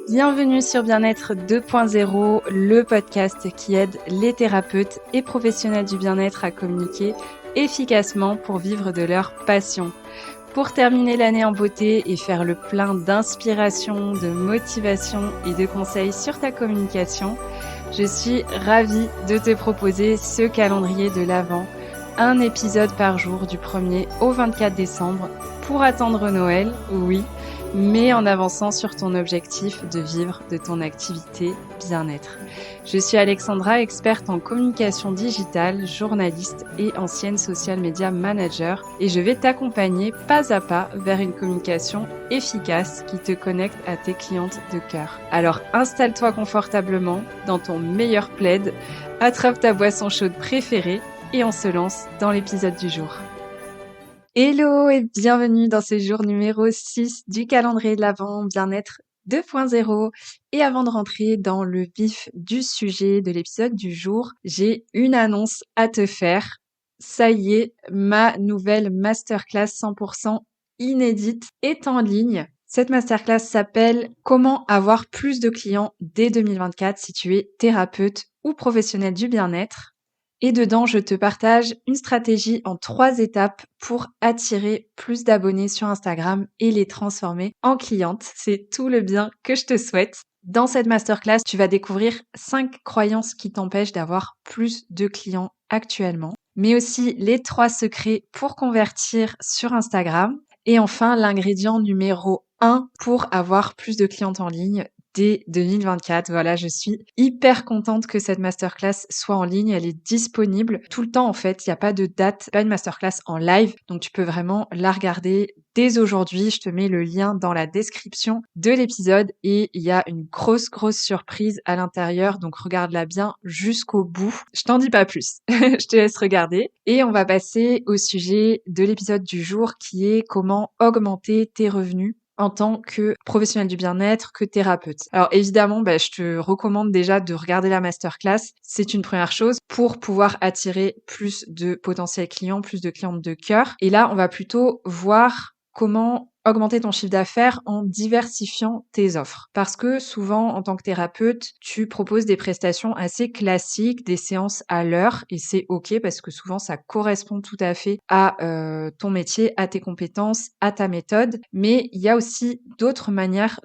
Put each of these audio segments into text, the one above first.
Bienvenue sur Bien-être 2.0, le podcast qui aide les thérapeutes et professionnels du bien-être à communiquer efficacement pour vivre de leur passion. Pour terminer l'année en beauté et faire le plein d'inspiration, de motivation et de conseils sur ta communication, je suis ravie de te proposer ce calendrier de l'Avent, un épisode par jour du 1er au 24 décembre pour attendre Noël, oui, mais en avançant sur ton objectif de vivre de ton activité bien-être. Je suis Alexandra, experte en communication digitale, journaliste et ancienne social media manager, et je vais t'accompagner pas à pas vers une communication efficace qui te connecte à tes clientes de cœur. Alors installe-toi confortablement dans ton meilleur plaid, attrape ta boisson chaude préférée et on se lance dans l'épisode du jour. Hello et bienvenue dans ce jour numéro 6 du calendrier de l'Avent Bien-être 2.0. Et avant de rentrer dans le vif du sujet de l'épisode du jour, j'ai une annonce à te faire. Ça y est, ma nouvelle masterclass 100% inédite est en ligne. Cette masterclass s'appelle Comment avoir plus de clients dès 2024 si tu es thérapeute ou professionnel du bien-être. Et dedans, je te partage une stratégie en 3 étapes pour attirer plus d'abonnés sur Instagram et les transformer en clientes. C'est tout le bien que je te souhaite. Dans cette masterclass, tu vas découvrir 5 croyances qui t'empêchent d'avoir plus de clients actuellement, mais aussi les 3 secrets pour convertir sur Instagram. Et enfin, l'ingrédient numéro 1 pour avoir plus de clientes en ligne dès 2024. Voilà, je suis hyper contente que cette masterclass soit en ligne. Elle est disponible tout le temps en fait. Il n'y a pas de date, pas une masterclass en live. Donc tu peux vraiment la regarder dès aujourd'hui. Je te mets le lien dans la description de l'épisode et il y a une grosse surprise à l'intérieur. Donc regarde-la bien jusqu'au bout. Je t'en dis pas plus. Je te laisse regarder. Et on va passer au sujet de l'épisode du jour qui est comment augmenter tes revenus en tant que professionnel du bien-être, que thérapeute. Alors évidemment, je te recommande déjà de regarder la masterclass. C'est une première chose pour pouvoir attirer plus de potentiels clients, plus de clientes de cœur. Et là, on va plutôt voir comment augmenter ton chiffre d'affaires en diversifiant tes offres. Parce que souvent, en tant que thérapeute, tu proposes des prestations assez classiques, des séances à l'heure, et c'est OK parce que souvent, ça correspond tout à fait à ton métier, à tes compétences, à ta méthode. Mais il y a aussi d'autres manières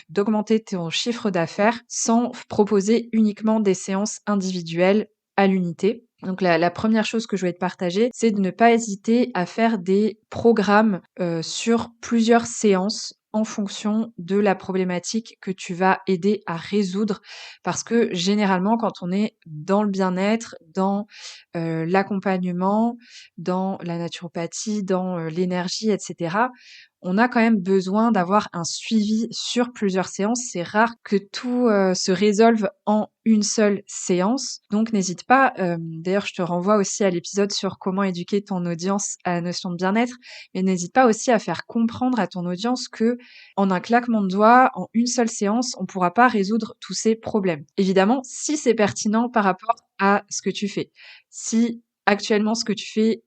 d'augmenter ton chiffre d'affaires sans proposer uniquement des séances individuelles à l'unité. Donc la première chose que je vais te partager, c'est de ne pas hésiter à faire des programmes sur plusieurs séances en fonction de la problématique que tu vas aider à résoudre. Parce que généralement, quand on est dans le bien-être, dans l'accompagnement, dans la naturopathie, dans l'énergie, etc., on a quand même besoin d'avoir un suivi sur plusieurs séances. C'est rare que tout se résolve en une seule séance. Donc n'hésite pas, d'ailleurs je te renvoie aussi à l'épisode sur comment éduquer ton audience à la notion de bien-être, mais n'hésite pas aussi à faire comprendre à ton audience que en un claquement de doigts, en une seule séance, on ne pourra pas résoudre tous ces problèmes. Évidemment, si c'est pertinent par rapport à ce que tu fais. Si actuellement ce que tu fais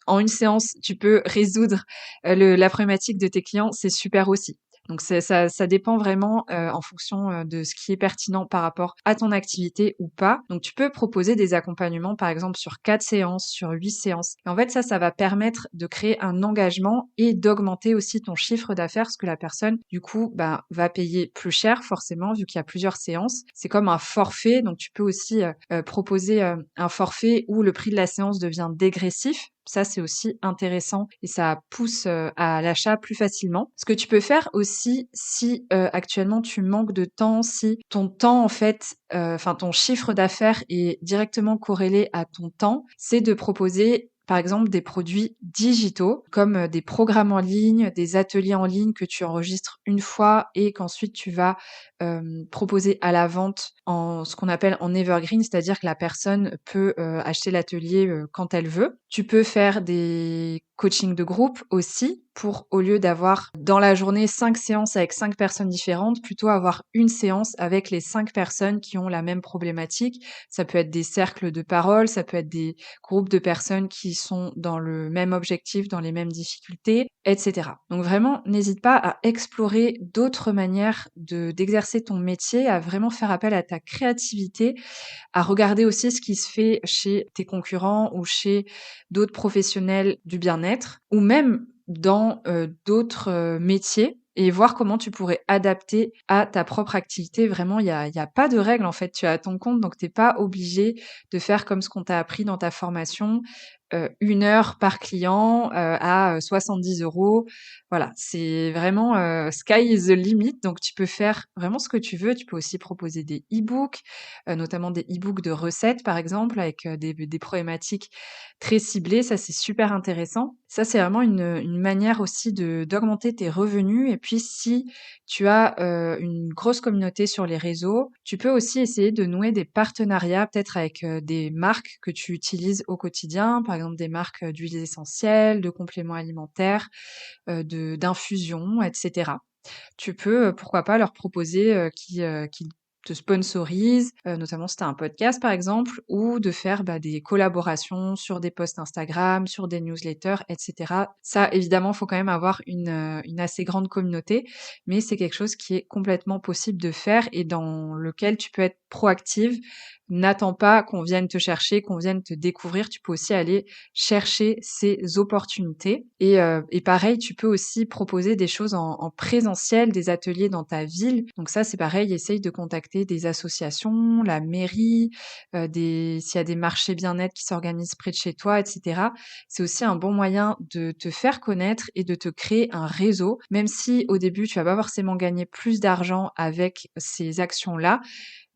en une séance, tu peux résoudre la problématique de tes clients, c'est super aussi. Donc ça dépend vraiment en fonction de ce qui est pertinent par rapport à ton activité ou pas. Donc tu peux proposer des accompagnements par exemple sur 4 séances, sur 8 séances. Et en fait ça va permettre de créer un engagement et d'augmenter aussi ton chiffre d'affaires parce que la personne du coup va payer plus cher forcément vu qu'il y a plusieurs séances. C'est comme un forfait, donc tu peux aussi proposer un forfait où le prix de la séance devient dégressif. Ça, c'est aussi intéressant et ça pousse à l'achat plus facilement. Ce que tu peux faire aussi, si actuellement tu manques de temps, si ton temps en fait, ton chiffre d'affaires est directement corrélé à ton temps, c'est de proposer par exemple des produits digitaux comme des programmes en ligne, des ateliers en ligne que tu enregistres une fois et qu'ensuite tu vas proposer à la vente en ce qu'on appelle en evergreen, c'est-à-dire que la personne peut acheter l'atelier quand elle veut. Tu peux faire des coachings de groupe aussi pour, au lieu d'avoir dans la journée 5 séances avec 5 personnes différentes, plutôt avoir une séance avec les 5 personnes qui ont la même problématique. Ça peut être des cercles de parole, ça peut être des groupes de personnes qui sont dans le même objectif, dans les mêmes difficultés, etc. Donc vraiment, n'hésite pas à explorer d'autres manières d'exercer ton métier, à vraiment faire appel à ta créativité, à regarder aussi ce qui se fait chez tes concurrents ou chez d'autres professionnels du bien-être, ou même dans d'autres métiers, et voir comment tu pourrais adapter à ta propre activité. Vraiment, il y a pas de règle en fait. Tu es à ton compte, donc t'es pas obligé de faire comme ce qu'on t'a appris dans ta formation, 1 heure par client à 70 €. Voilà, c'est vraiment sky is the limit. Donc tu peux faire vraiment ce que tu veux. Tu peux aussi proposer des e-books, notamment des e-books de recettes par exemple, avec des problématiques très ciblées. Ça, c'est super intéressant. Ça, c'est vraiment une manière aussi d'augmenter tes revenus. Et puis, si tu as une grosse communauté sur les réseaux, tu peux aussi essayer de nouer des partenariats, peut-être avec des marques que tu utilises au quotidien, par exemple des marques d'huiles essentielles, de compléments alimentaires, d'infusions, etc. Tu peux, pourquoi pas leur proposer, qu'ils te sponsorisent, notamment si tu as un podcast par exemple, ou de faire, des collaborations sur des posts Instagram, sur des newsletters, et cetera. Ça, évidemment, faut quand même avoir une assez grande communauté, mais c'est quelque chose qui est complètement possible de faire et dans lequel tu peux être proactive. N'attends pas qu'on vienne te chercher, qu'on vienne te découvrir. Tu peux aussi aller chercher ces opportunités. Et pareil, tu peux aussi proposer des choses en présentiel, des ateliers dans ta ville. Donc ça, c'est pareil, essaye de contacter des associations, la mairie, s'il y a des marchés bien-être qui s'organisent près de chez toi, etc. C'est aussi un bon moyen de te faire connaître et de te créer un réseau, même si au début, tu vas pas forcément gagner plus d'argent avec ces actions-là.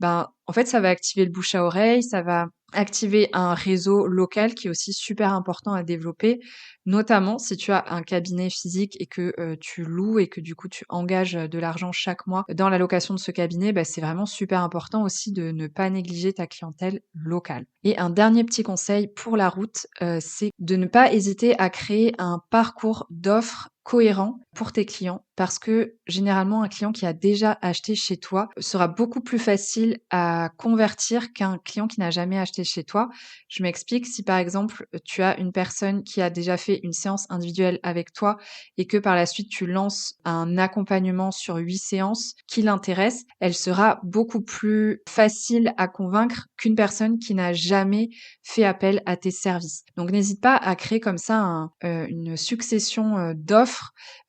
En fait, ça va activer le bouche à oreille, ça va activer un réseau local qui est aussi super important à développer, notamment si tu as un cabinet physique et que tu loues et que du coup tu engages de l'argent chaque mois dans la location de ce cabinet, c'est vraiment super important aussi de ne pas négliger ta clientèle locale. Et un dernier petit conseil pour la route, c'est de ne pas hésiter à créer un parcours d'offres cohérent pour tes clients, parce que généralement un client qui a déjà acheté chez toi sera beaucoup plus facile à convertir qu'un client qui n'a jamais acheté chez toi. Je m'explique, si par exemple tu as une personne qui a déjà fait une séance individuelle avec toi et que par la suite tu lances un accompagnement sur 8 séances qui l'intéresse, elle sera beaucoup plus facile à convaincre qu'une personne qui n'a jamais fait appel à tes services. Donc n'hésite pas à créer comme ça une succession d'offres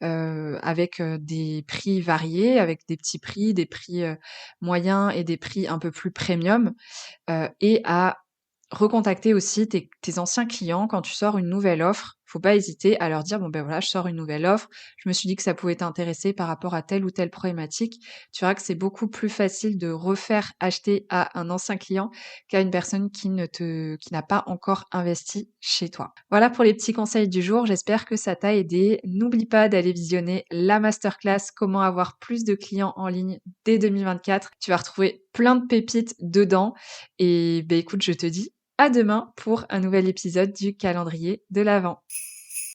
avec des prix variés, avec des petits prix, des prix moyens et des prix un peu plus premium, et à recontacter aussi tes anciens clients quand tu sors une nouvelle offre. Faut pas hésiter à leur dire: «Bon, voilà, je sors une nouvelle offre. Je me suis dit que ça pouvait t'intéresser par rapport à telle ou telle problématique». Tu verras que c'est beaucoup plus facile de refaire acheter à un ancien client qu'à une personne qui n'a pas encore investi chez toi. Voilà pour les petits conseils du jour. J'espère que ça t'a aidé. N'oublie pas d'aller visionner la masterclass «Comment avoir plus de clients en ligne dès 2024». Tu vas retrouver plein de pépites dedans et écoute, je te dis à demain pour un nouvel épisode du calendrier de l'Avent.